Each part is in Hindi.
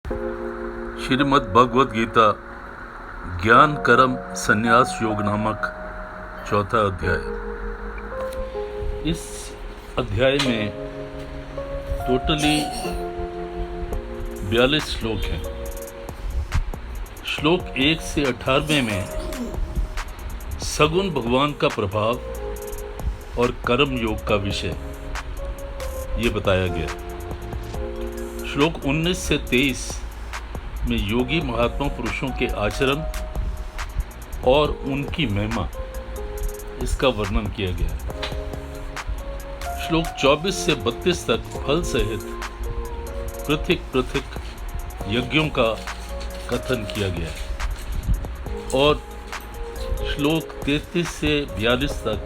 श्रीमद् भगवद गीता ज्ञान कर्म संन्यास योग नामक चौथा अध्याय। इस अध्याय में टोटली 42 श्लोक हैं। श्लोक 1 से 18वें में सगुण भगवान का प्रभाव और कर्म योग का विषय ये बताया गया। श्लोक 19 से 23 में योगी महात्मा पुरुषों के आचरण और उनकी महिमा इसका वर्णन किया गया है। श्लोक 24 से 32 तक फल सहित पृथक पृथक यज्ञों का कथन किया गया है और श्लोक 33 से 42 तक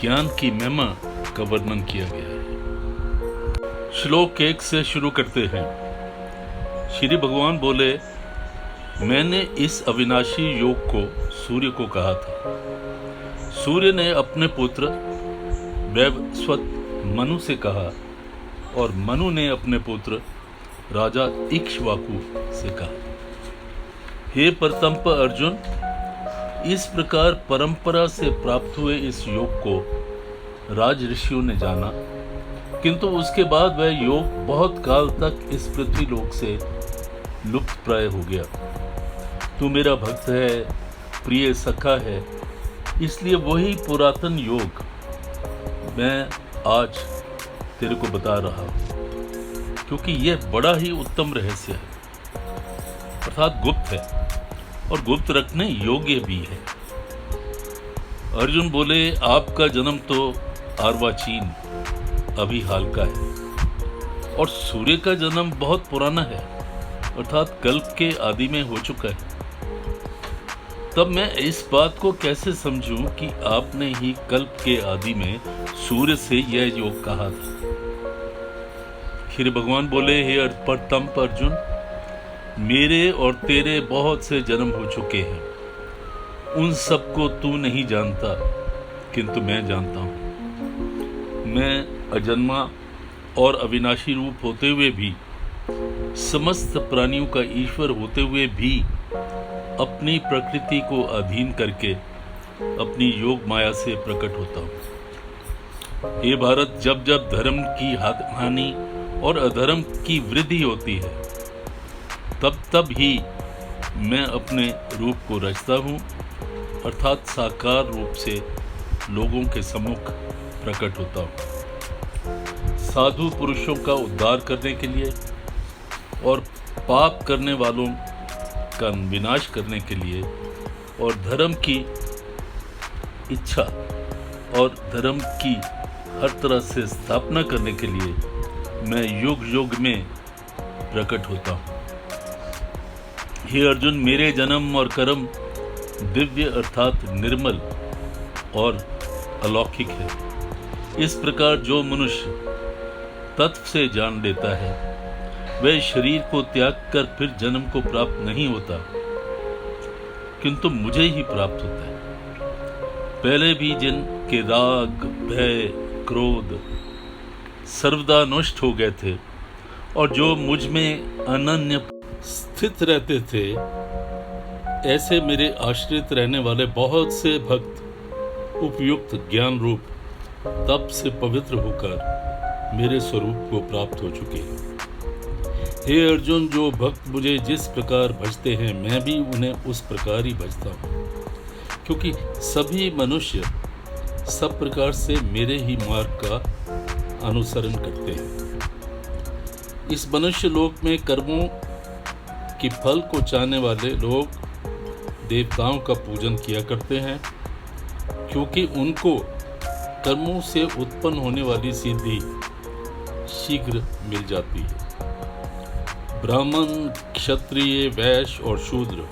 ज्ञान की महिमा का वर्णन किया गया है। श्लोक 1 से शुरू करते हैं। श्री भगवान बोले, मैंने इस अविनाशी योग को सूर्य को कहा था। सूर्य ने अपने पुत्र वैवस्वत मनु से कहा और मनु ने अपने पुत्र राजा इक्ष्वाकु से कहा। हे परतंप अर्जुन, इस प्रकार परंपरा से प्राप्त हुए इस योग को राज ऋषियों ने जाना, किंतु उसके बाद वह योग बहुत काल तक इस पृथ्वी लोक से लुप्त प्राय हो गया। तू मेरा भक्त है, प्रिय सखा है, इसलिए वही पुरातन योग मैं आज तेरे को बता रहा हूँ, क्योंकि यह बड़ा ही उत्तम रहस्य है, अर्थात गुप्त है और गुप्त रखने योग्य भी है। अर्जुन बोले, आपका जन्म तो अर्वाचीन अभी हाल का है और सूर्य का जन्म बहुत पुराना है, अर्थात कल्प के आदि में हो चुका है। तब मैं इस बात को कैसे समझूं कि आपने ही कल्प के आदि में सूर्य से यह योग कहा था। श्री भगवान बोले, हे परतंप अर्जुन, मेरे और तेरे बहुत से जन्म हो चुके हैं, उन सबको तू नहीं जानता, किंतु मैं जानता हूं। मैं अजन्मा और अविनाशी रूप होते हुए भी, समस्त प्राणियों का ईश्वर होते हुए भी, अपनी प्रकृति को अधीन करके अपनी योग माया से प्रकट होता हूँ। हे भारत, जब जब धर्म की हानि और अधर्म की वृद्धि होती है, तब तब ही मैं अपने रूप को रचता हूँ, अर्थात साकार रूप से लोगों के सम्मुख प्रकट होता हूँ। साधु पुरुषों का उद्धार करने के लिए और पाप करने वालों का विनाश करने के लिए और धर्म की इच्छा और धर्म की हर तरह से स्थापना करने के लिए मैं युग युग में प्रकट होता हूँ। हे अर्जुन, मेरे जन्म और कर्म दिव्य अर्थात निर्मल और अलौकिक है। इस प्रकार जो मनुष्य तत्व से जान लेता है, वह शरीर को त्याग कर फिर जन्म को प्राप्त नहीं होता, किंतु मुझे ही प्राप्त होता है। पहले भी जिनके राग, भय, क्रोध सर्वदा नष्ट हो गए थे और जो मुझ में अनन्य स्थित रहते थे, ऐसे मेरे आश्रित रहने वाले बहुत से भक्त उपयुक्त ज्ञान रूप तप से पवित्र होकर मेरे स्वरूप को प्राप्त हो चुके हैं। हे अर्जुन, जो भक्त मुझे जिस प्रकार भजते हैं, मैं भी उन्हें उस प्रकार ही भजता हूँ, क्योंकि सभी मनुष्य सब प्रकार से मेरे ही मार्ग का अनुसरण करते हैं। इस मनुष्य लोक में कर्मों के फल को चाहने वाले लोग देवताओं का पूजन किया करते हैं, क्योंकि उनको कर्मों से उत्पन्न होने वाली सिद्धि शीघ्र मिल जाती है। ब्राह्मण, क्षत्रिय, वैश्य और शूद्र,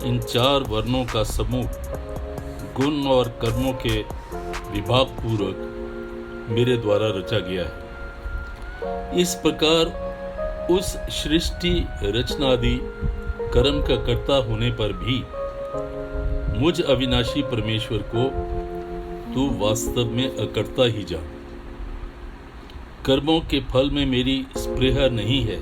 इन 4 वर्णों का समूह गुण और कर्मों के विभाग पूर्वक मेरे द्वारा रचा गया है। इस प्रकार उस सृष्टि रचनादि कर्म का कर्ता होने पर भी मुझ अविनाशी परमेश्वर को तू वास्तव में अकर्ता ही जान। कर्मों के फल में मेरी स्पृहा नहीं है,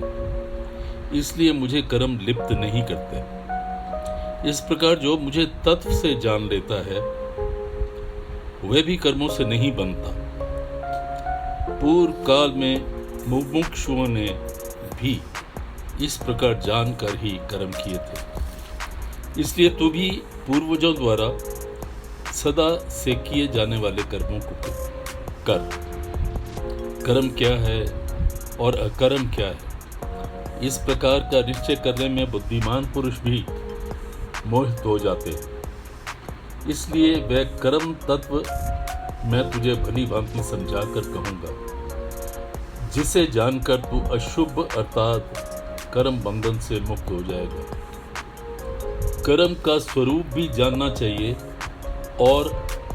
इसलिए मुझे कर्म लिप्त नहीं करते। इस प्रकार जो मुझे तत्व से जान लेता है वह भी कर्मों से नहीं बनता। पूर्व काल में मुमुक्षुओं ने भी इस प्रकार जानकर ही कर्म किए थे। इसलिए तू भी पूर्वजों द्वारा सदा से किए जाने वाले कर्मों को कर। कर्म क्या है और अकर्म क्या है, इस प्रकार का निश्चय करने में बुद्धिमान पुरुष भी मोहित हो जाते हैं। इसलिए वह कर्म तत्व मैं तुझे भली भांति समझा कर कहूँगा, जिसे जानकर तू अशुभ अर्थात कर्म बंधन से मुक्त हो जाएगा। कर्म का स्वरूप भी जानना चाहिए और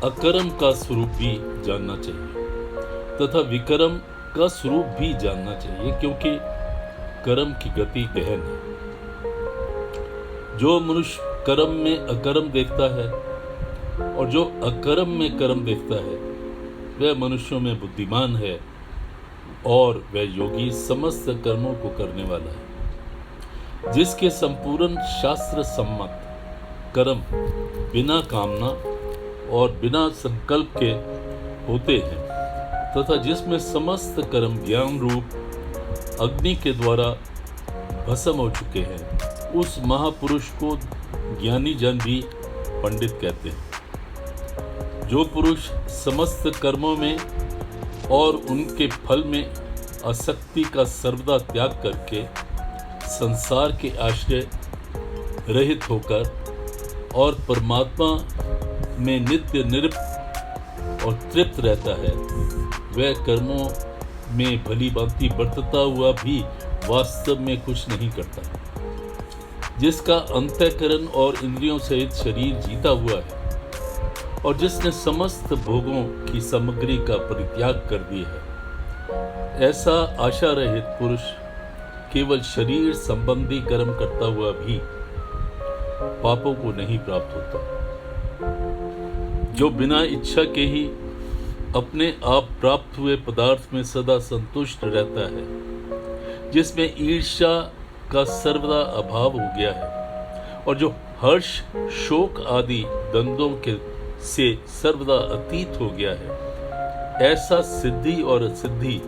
अकर्म का स्वरूप भी जानना चाहिए तथा विकर्म का स्वरूप भी जानना चाहिए, क्योंकि कर्म की गति गहन है। जो मनुष्य कर्म में अकर्म देखता है और जो अकर्म में कर्म देखता है वह मनुष्यों में बुद्धिमान है और वह योगी समस्त कर्मों को करने वाला है। जिसके संपूर्ण शास्त्र सम्मत कर्म बिना कामना और बिना संकल्प के होते हैं तथा जिसमें समस्त कर्म ज्ञान रूप अग्नि के द्वारा भस्म हो चुके हैं, उस महापुरुष को ज्ञानी जन भी पंडित कहते हैं। जो पुरुष समस्त कर्मों में और उनके फल में आसक्ति का सर्वदा त्याग करके संसार के आश्रय रहित होकर और परमात्मा में नित्य निरत और तृप्त रहता है, वह कर्मों में भली भांति बरतता हुआ भी वास्तव में कुछ नहीं करता। जिसका अंतःकरण और इंद्रियों सहित शरीर जीता हुआ है और जिसने समस्त भोगों की सामग्री का परित्याग कर दिया है, ऐसा आशा रहित पुरुष केवल शरीर संबंधी कर्म करता हुआ भी पापों को नहीं प्राप्त होता। जो बिना इच्छा के ही अपने आप प्राप्त हुए पदार्थ में सदा संतुष्ट रहता है, जिसमें ईर्ष्या का सर्वदा अभाव हो गया है और जो हर्ष शोक आदि द्वंद्वों के से सर्वदा अतीत हो गया है, ऐसा सिद्धि और असिद्धि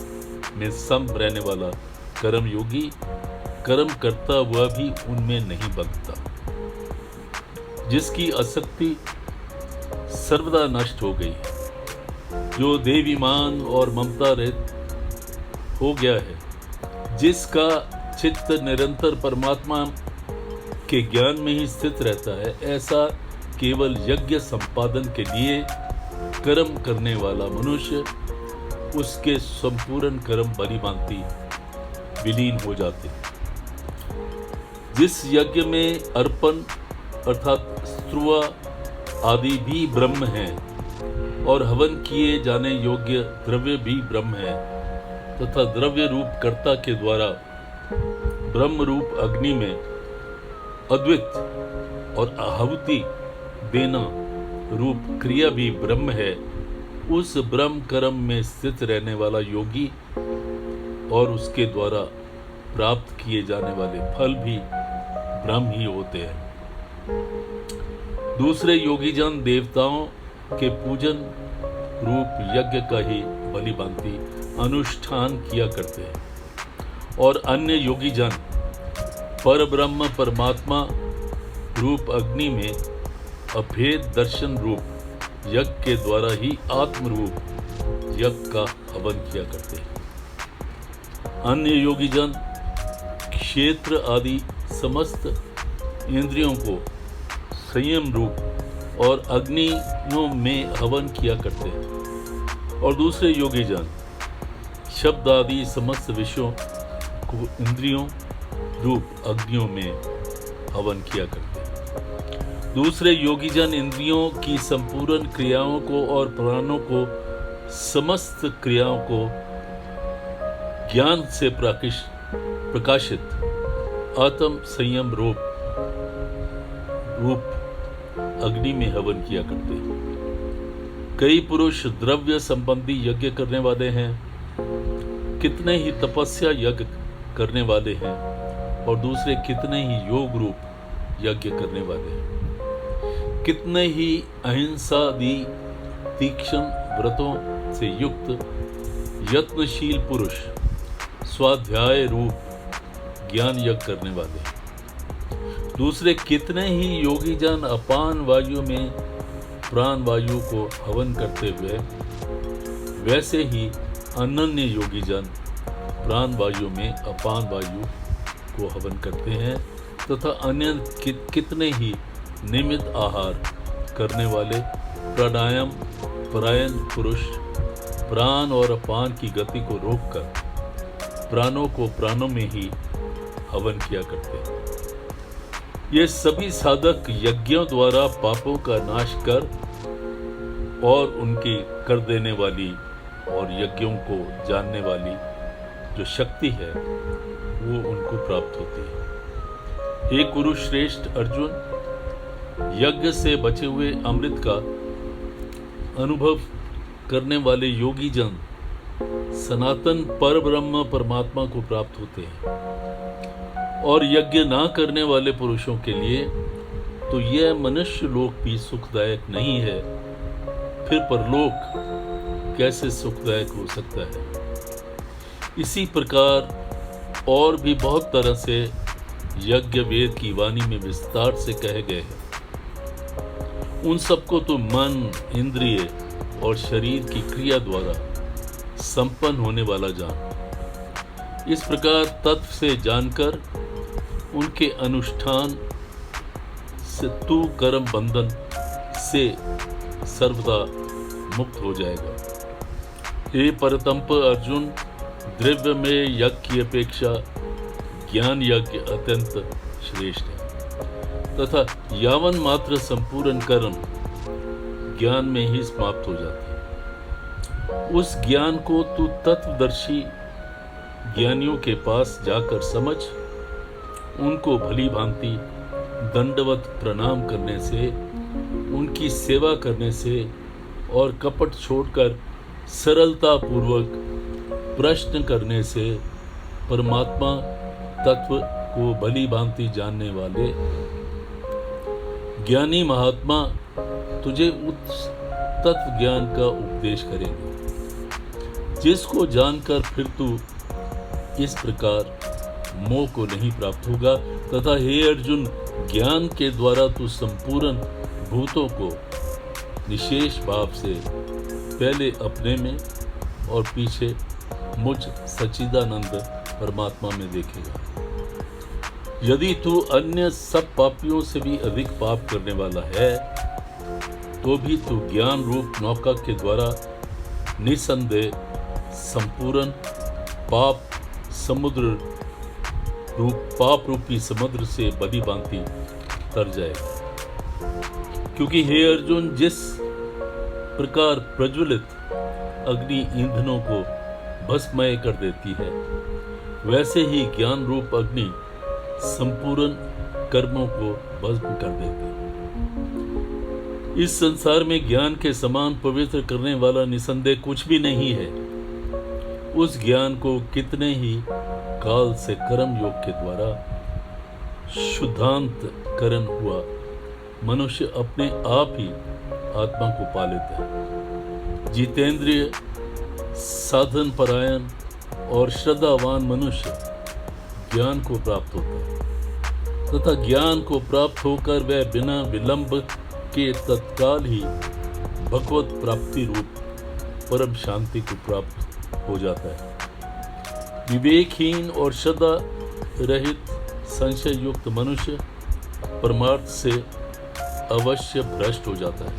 में सम रहने वाला कर्म योगी कर्म करता हुआ भी उनमें नहीं बंधता। जिसकी आसक्ति सर्वदा नष्ट हो गई है, जो देवीमान और ममता रहित हो गया है, जिसका चित्त निरंतर परमात्मा के ज्ञान में ही स्थित रहता है, ऐसा केवल यज्ञ संपादन के लिए कर्म करने वाला मनुष्य उसके संपूर्ण कर्म भली भांति विलीन हो जाते हैं। जिस यज्ञ में अर्पण अर्थात स्त्रुवा आदि भी ब्रह्म है और हवन किए जाने योग्य द्रव्य भी ब्रह्म है तथा द्रव्य रूप कर्ता के द्वारा ब्रह्म रूप अग्नि में अद्वित और आहुति देना रूप क्रिया भी ब्रह्म है, उस ब्रह्म कर्म में स्थित रहने वाला योगी और उसके द्वारा प्राप्त किए जाने वाले फल भी ब्रह्म ही होते हैं। दूसरे योगी जन देवताओं के पूजन रूप यज्ञ का ही भली भांति अनुष्ठान किया करते हैं और अन्य योगी जन पर ब्रह्म परमात्मा रूप अग्नि में अभेद दर्शन रूप यज्ञ के द्वारा ही आत्म रूप यज्ञ का हवन किया करते हैं। अन्य योगी जन क्षेत्र आदि समस्त इंद्रियों को संयम रूप और अग्नियों में हवन किया करते हैं और दूसरे योगी जन शब्द आदि समस्त विषयों को इंद्रियों रूप अग्नियों में हवन किया करते हैं। दूसरे योगी जन इंद्रियों की संपूर्ण क्रियाओं को और प्राणों को समस्त क्रियाओं को ज्ञान से प्रकाशित आत्म संयम रूप अग्नि में हवन किया करते हैं। कई पुरुष द्रव्य संबंधी यज्ञ करने वाले हैं, कितने ही तपस्या यज्ञ करने वाले हैं और दूसरे कितने ही योग रूप यज्ञ करने वाले हैं। कितने ही अहिंसादि तीक्ष्ण व्रतों से युक्त यत्नशील पुरुष स्वाध्याय रूप ज्ञान यज्ञ करने वाले हैं। दूसरे कितने ही योगी जन अपान वायु में प्राण वायु को हवन करते हुए वैसे ही अनन्य योगी जन प्राण वायु में अपान वायु को हवन करते हैं तथा अन्य कितने ही नियमित आहार करने वाले प्राणायाम परायण पुरुष प्राण और अपान की गति को रोककर प्राणों को प्राणों में ही हवन किया करते हैं। ये सभी साधक यज्ञों द्वारा पापों का नाश कर और उनकी कर देने वाली और यज्ञों को जानने वाली जो शक्ति है वो उनको प्राप्त होती है। हे कुरुश्रेष्ठ अर्जुन, यज्ञ से बचे हुए अमृत का अनुभव करने वाले योगी जन सनातन परब्रह्म परमात्मा को प्राप्त होते हैं और यज्ञ ना करने वाले पुरुषों के लिए तो यह मनुष्य लोक भी सुखदायक नहीं है, फिर परलोक कैसे सुखदायक हो सकता है। इसी प्रकार और भी बहुत तरह से यज्ञ वेद की वाणी में विस्तार से कहे गए हैं। उन सबको तो मन, इंद्रिय और शरीर की क्रिया द्वारा संपन्न होने वाला जान। इस प्रकार तत्व से जानकर उनके अनुष्ठान से तू कर्म बंधन से सर्वदा मुक्त हो जाएगा। हे परतंप अर्जुन, द्रव्य में यज्ञ की अपेक्षा ज्ञान यज्ञ अत्यंत श्रेष्ठ है तथा यावन मात्र संपूर्ण कर्म ज्ञान में ही समाप्त हो जाते हैं। उस ज्ञान को तू तत्वदर्शी ज्ञानियों के पास जाकर समझ, उनको भली भांति दंडवत प्रणाम करने से, उनकी सेवा करने से और कपट छोड़कर सरलता पूर्वक प्रश्न करने से परमात्मा तत्व को भली भांति जानने वाले ज्ञानी महात्मा तुझे उस तत्व ज्ञान का उपदेश करेंगे, जिसको जानकर फिर तू इस प्रकार मोह को नहीं प्राप्त होगा तथा हे अर्जुन, ज्ञान के द्वारा तू संपूर्ण भूतों को निशेष भाव से पहले अपने में और पीछे मुझ सच्चिदानंद परमात्मा में देखेगा। यदि तू अन्य सब पापियों से भी अधिक पाप करने वाला है तो भी तू ज्ञान रूप नौका के द्वारा निसंदेह संपूर्ण पाप रूपी समुद्र से बदी भांति तर जाएगा। क्योंकि हे अर्जुन, जिस प्रकार प्रज्वलित अग्नि ईंधनों को भस्मय कर देती है, वैसे ही ज्ञान रूप अग्नि संपूर्ण कर्मों को भस्म कर देती है। इस संसार में ज्ञान के समान पवित्र करने वाला निसंदेह कुछ भी नहीं है। उस ज्ञान को कितने ही काल से कर्म योग के द्वारा शुद्धांत करण हुआ मनुष्य अपने आप ही आत्मा को पा लेता है। जितेंद्रिय, साधन परायण और श्रद्धावान मनुष्य ज्ञान को प्राप्त होता है तथा ज्ञान को प्राप्त होकर वह बिना विलंब के तत्काल ही भगवत प्राप्ति रूप परम शांति को प्राप्त हो जाता है। विवेकहीन और श्रद्धा रहित संशय युक्त मनुष्य परमार्थ से अवश्य भ्रष्ट हो जाता है।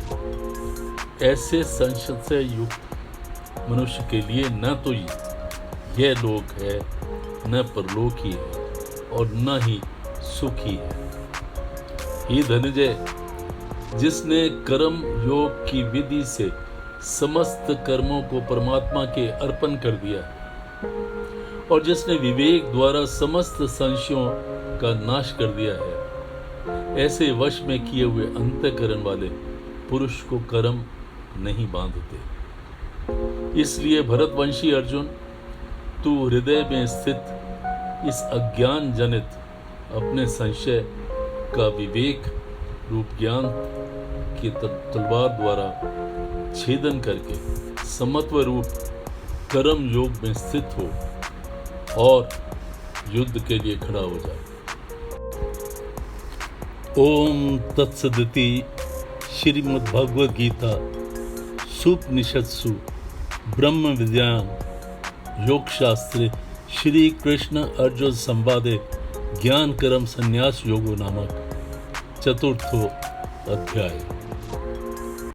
ऐसे संशय युक्त मनुष्य के लिए न तो यह लोक है, न परलोक ही है और न ही सुख ही है। हे धनंजय, जिसने कर्म योग की विधि से समस्त कर्मों को परमात्मा के अर्पण कर दिया और जिसने विवेक द्वारा समस्त संशयों का नाश कर दिया है, ऐसे वश में किए हुए अंतःकरण वाले पुरुष को कर्म नहीं बांधते। इसलिए भरतवंशी अर्जुन, तू हृदय में स्थित इस अज्ञान जनित अपने संशय का विवेक रूप ज्ञान की तलवार द्वारा छेदन करके समत्व रूप कर्म योग में स्थित हो और युद्ध के लिए खड़ा हो जाए। ओम तत्सदिति। श्रीमद्भगवद गीता सुपनिषत्सु ब्रह्म विद्यायां योग शास्त्रे श्री कृष्ण अर्जुन संवादे ज्ञान कर्म संन्यास योगो नामक चतुर्थो अध्याय।